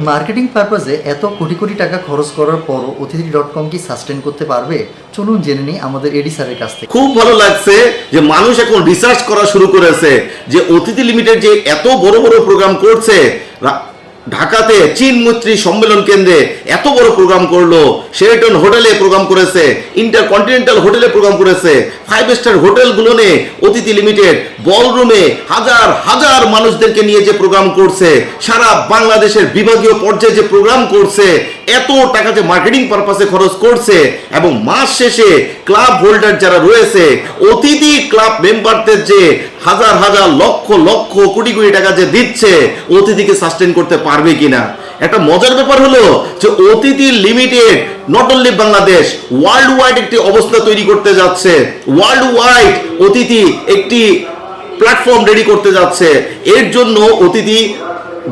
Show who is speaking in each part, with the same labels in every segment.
Speaker 1: Marketing পারপাজে এত কোটি কোটি টাকা খরচ করার পরও অতিথি.com কি সাস্টেন করতে পারবে? চলুন জেনে নিই আমাদের এডি স্যারের কাছ থেকে।
Speaker 2: খুব ভালো লাগছে যে মানুষ এখন রিসার্চ করা শুরু করেছে যে অতিথি লিমিটেড যে এত বড় বড় প্রোগ্রাম করছে, ঢাকাতে চীন মৈত্রী সম্মেলন কেন্দ্রে এত বড় প্রোগ্রাম করলো, শেরাটন হোটেলে প্রোগ্রাম করেছে, ইন্টারকন্টিনেন্টাল হোটেলে প্রোগ্রাম করেছে, 5 স্টার হোটেলগুলো নিয়ে অতিথি লিমিটেড বলরুমে হাজার হাজার মানুষদেরকে নিয়ে যে প্রোগ্রাম করছে, সারা বাংলাদেশের বিভাগীয় পর্যায়ে যে প্রোগ্রাম করছে, এত টাকা যে মার্কেটিং পারপাসে খরচ করছে, এবং মাস শেষে ক্লাব হোল্ডার যারা রয়েছে, অতিথি ক্লাব মেম্বারদের যে হাজার হাজার লক্ষ লক্ষ কোটি কোটি টাকা যে দিচ্ছে, অতিথিকে সাস্টেন করতে পারবে কিনা। একটা মজার ব্যাপার হলো যে অতিথি limited not only Bangladesh, world wide একটি অবস্থা তৈরি করতে যাচ্ছে। ওয়ার্ল্ড ওয়াইড অতিথি একটি প্ল্যাটফর্ম রেডি করতে যাচ্ছে। এর জন্য অতিথি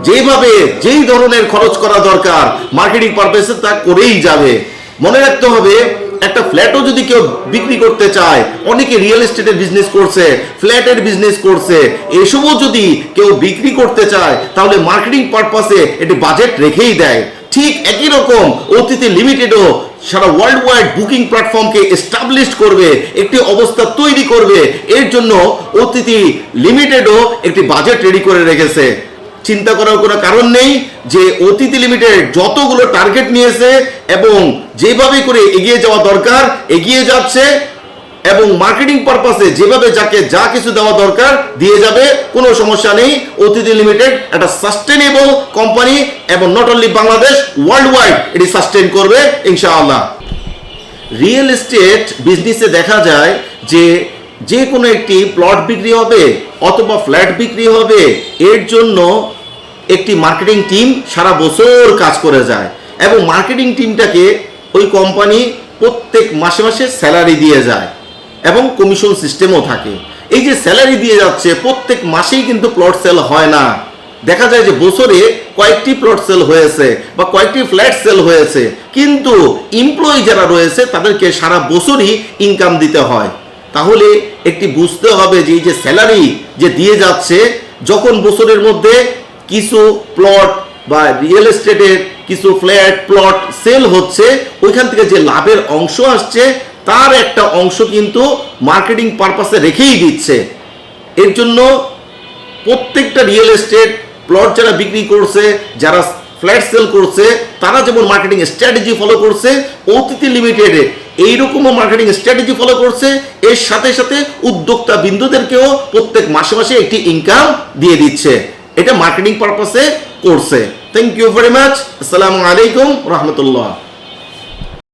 Speaker 2: যেভাবে যেই ধরনের খরচ করা দরকার মার্কেটিং পারপাসে তা করেই যাবে। মনে রাখতে হবে, একটা ফ্ল্যাটও যদি কেউ বিক্রি করতে চায়, অনেকে রিয়েল এস্টেটের বিজনেস করছে, ফ্ল্যাটের বিজনেস করছে, এসবও যদি কেউ বিক্রি করতে চায় তাহলে মার্কেটিং পারপাসে একটি বাজেট রেখেই দেয়। ঠিক একই রকম অতিথি লিমিটেডও সারা ওয়ার্ল্ড ওয়াইড বুকিং প্ল্যাটফর্মকে এস্টাবলিশ করবে, একটি অবস্থা তৈরি করবে। এর জন্য অতিথি লিমিটেডও একটি বাজেট রেডি করে রেখেছে। চিন্তা করার কোনো কারণ নেই যে অতিথি লিমিটেড যতগুলো টার্গেট নিয়েছে এবং যেভাবে করে এগিয়ে যাওয়া দরকার এগিয়ে যাচ্ছে, এবং মার্কেটিং পারপাসে যেভাবে যাকে যা কিছু দেওয়া দরকার দিয়ে যাবে, কোনো সমস্যা নেই। অতিথি লিমিটেড একটা সাস্টেনেবল কোম্পানি, এবং not only Bangladesh, world wide এটি সাস্টেন করবে ইনশাআল্লাহ। রিয়েল এস্টেট বিজনেসে দেখা যায় যে কোনো একটি প্লট বিক্রি হবে অথবা ফ্ল্যাট বিক্রি হবে, এর জন্য একটি মার্কেটিং টিম সারা বছর কাজ করে যায়, এবং মার্কেটিং টিমটাকে ওই কোম্পানি প্রত্যেক মাসে মাসে স্যালারি দিয়ে যায়, এবং কমিশন সিস্টেমও থাকে। এই যে স্যালারি দিয়ে যাচ্ছে, প্রত্যেক মাসেই কিন্তু প্লট সেল হয় না। দেখা যায় যে বছরে কয়েকটি প্লট সেল হয়েছে বা কয়েকটি ফ্ল্যাট সেল হয়েছে, কিন্তু এমপ্লয়ি যারা রয়েছে তাদেরকে সারা বছরই ইনকাম দিতে হয়। তাহলে একটি বুঝতে হবে যে এই যে স্যালারি যে দিয়ে যাচ্ছে, যখন বছরের মধ্যে কিছু প্লট বা রিয়েল এস্টেটের কিছু ফ্ল্যাট প্লট সেল হচ্ছে, ওইখান থেকে যে লাভের অংশ আসছে তার একটা অংশ কিন্তু মার্কেটিং পারপাসে রেখেই দিচ্ছে। এর জন্য প্রত্যেকটা রিয়েল এস্টেট প্লট যারা বিক্রি করছে, যারা ফ্ল্যাট সেল করছে, তারা যেমন মার্কেটিং স্ট্র্যাটেজি ফলো করছে, অতিথি লিমিটেডে এইরকমও মার্কেটিং স্ট্র্যাটেজি ফলো করছে। এর সাথে সাথে উদ্যোক্তা বিন্দুদেরকেও প্রত্যেক মাসে মাসে একটি ইনকাম দিয়ে দিচ্ছে। এটা মার্কেটিং পারপাসে করছে। Thank you very much. আসসালামু আলাইকুম রহমতুল্লাহ।